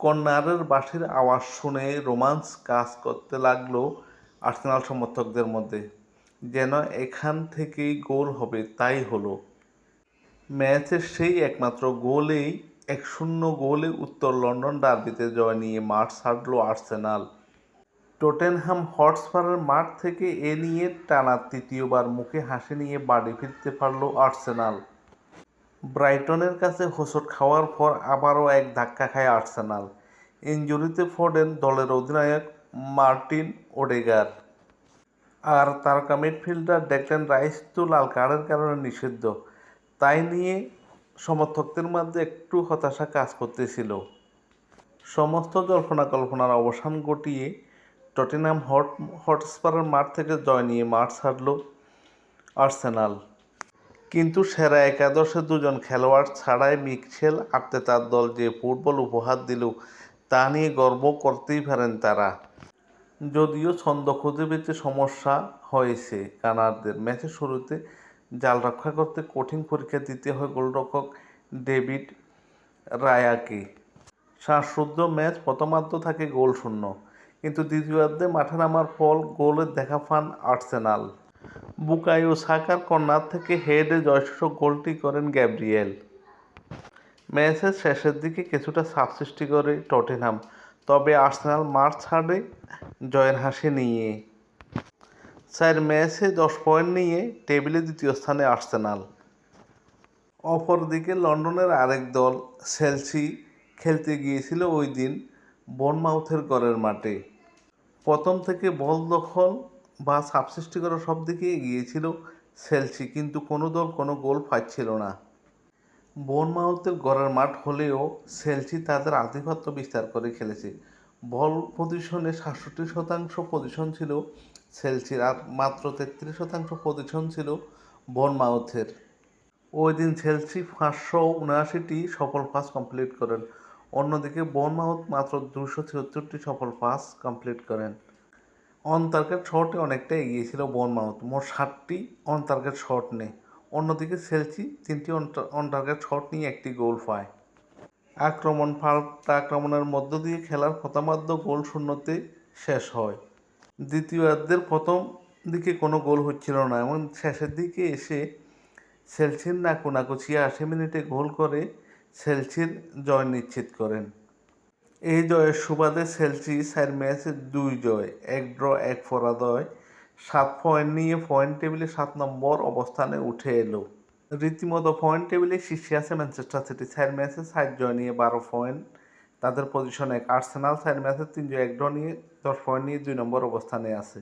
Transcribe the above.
কর্নারের বাঁশির আওয়াজ শুনে রোমান্স কাজ করতে লাগলো আর্সেনাল সমর্থকদের মধ্যে, যেন এখান থেকেই গোল হবে। তাই হলো। ম্যাচের সেই একমাত্র গোলেই 1-0 গোলে উত্তর লন্ডন ডার্বিতে জয় নিয়ে মাঠ ছাড়ল আর্সেনাল। টটেনহাম হটস্পারের মাঠ থেকে এ নিয়ে টানা তৃতীয়বার মুখে হাসি নিয়ে বাড়ি ফিরতে পারল আর্সেনাল। ব্রাইটনের কাছে হোঁচট খাওয়ার পর আবারও এক ধাক্কা খায় আর্সেনাল। ইনজুরিতে পড়েন দলের অধিনায়ক মার্টিন ওডেগার। আর তারকা মিডফিল্ডার ডেক্ল্যান রাইস তো লাল কার্ডের কারণে নিষিদ্ধ। তাই নিয়ে সমর্থকদের মধ্যে একটু হতাশা কাজ করতেছিল। সমস্ত জল্পনা-কল্পনার অবসান ঘটিয়ে টটেনহাম হটস্পারের মাঠ থেকে জয় নিয়ে মাঠ ছাড়ল আর্সেনাল। কিন্তু সেরা একাদশে দুজন খেলোয়াড় ছাড়াই মিকেল আর্তেতার দল যে ফুটবল উপহার দিল তা নিয়ে গর্ব করতেই পারেন তারা। যদিও ছন্দ খুঁজে পেতে সমস্যা হয়েছে গানারদের। ম্যাচের শুরুতে জাল রক্ষা করতে কঠিন পরীক্ষা দিতে হয় গোলরক্ষক ডেভিড রায়াকে। শ্বাসরুদ্ধ ম্যাচ প্রথমার্ধ থাকে গোলশূন্য, কিন্তু দ্বিতীয়ার্ধে মাঠে নামার পর গোলের দেখা পান আর্সেনাল। বুকায়ো সাকার কর্নার থেকে হেডে জয়সূচক গোলটি করেন গ্যাব্রিয়েল। ম্যাচের শেষের দিকে কিছুটা চাপ সৃষ্টি করে টটেনহাম, তবে আর্সেনাল মাঠ ছাড়ে জয়ের হাসি নিয়ে। 4 ম্যাচে 10 পয়েন্ট নিয়ে টেবিলে দ্বিতীয় স্থানে আর্সেনাল। অপরদিকে লন্ডনের আরেক দল চেলসি খেলতে গিয়েছিল ওই দিন বোর্নমাউথের ঘরের মাঠে। প্রথম থেকে বল দখল বা চাপ সৃষ্টি করা সব দিকে এগিয়েছিল চেলসি, কিন্তু কোনো দল কোনো গোল পাচ্ছিল না। বোর্নমাউথের ঘরের মাঠ হলেও চেলসি তাদের আধিপত্য বিস্তার করে খেলেছে। বল পজিশনে 67% পজিশন ছিল চেলসির, আর মাত্র 33% পজিশন ছিল বোর্নমাউথের। ওই দিন চেলসি 579টি সফল পাস কমপ্লিট করেন, অন্যদিকে বোর্নমাউথ মাত্র 276টি সফল পাস কমপ্লিট করেন। অন টার্গেট শটে অনেকটা এগিয়ে ছিল বোর্নমাউথ, মোট 60টি অন টার্গেট শট নেয়। অন্যদিকে চেলসি 3টি অন টার্গেট শট নিয়ে একটি গোল পায়। পাল্টা আক্রমণের মধ্য দিয়ে খেলার প্রথমার্ধ গোল শূন্যতে শেষ হয়। দ্বিতীয়ার্ধের প্রথম দিকে কোনো গোল হচ্ছিল না, এবং শেষের দিকে এসে চেলসির নাকুনাকু 86 মিনিটে গোল করে চেলসির জয় নিশ্চিত করেন। এই জয়ের সুবাদে চেলসি 4 ম্যাচে 2 জয়, 1 ড্র, 1 পরাজয়, 7 পয়েন্ট নিয়ে পয়েন্ট টেবিলে 7 নম্বর অবস্থানে উঠে এলো। রীতিমতো পয়েন্ট টেবিলে শীর্ষে আছে ম্যানচেস্টার সিটি, 4 ম্যাচে 7 জয় নিয়ে 12 পয়েন্ট, তাদের পজিশন 1। আর্সেনাল 4 ম্যাচে 3 জয় 1 ড্র নিয়ে 10 পয়েন্ট নিয়ে 2 নম্বর অবস্থানে আছে।